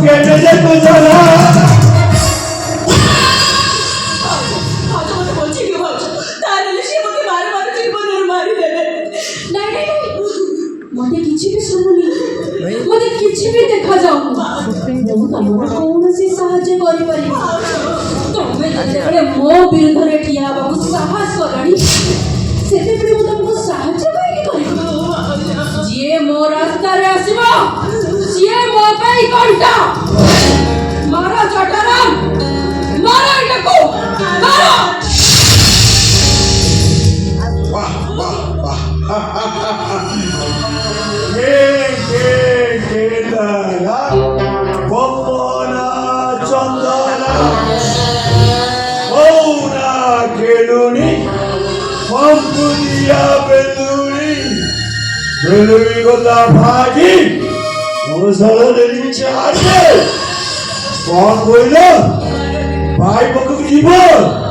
কেটে যেত জানা मते किछि भी सुनुनी मते किछि भी देखा जाऊ मु तमर कोनसी साहाय्य करि पारि तमे जेतेबेले मो विरुद्ध रे ठिया बाबू साहस करणी सेतेबेले मु तमको साहाय्य करि करि जे मो रास्ता रे आसीबो जे मो पई कंटा मारा चटाराम मारा इनको मारा वाह वाह वाह के दादा बपना चंदना ओना केलुनी पंपुदिया बेलुनी गोता भागी मौसला देली चाहे कौन बोलो भाई पकड़ जीवन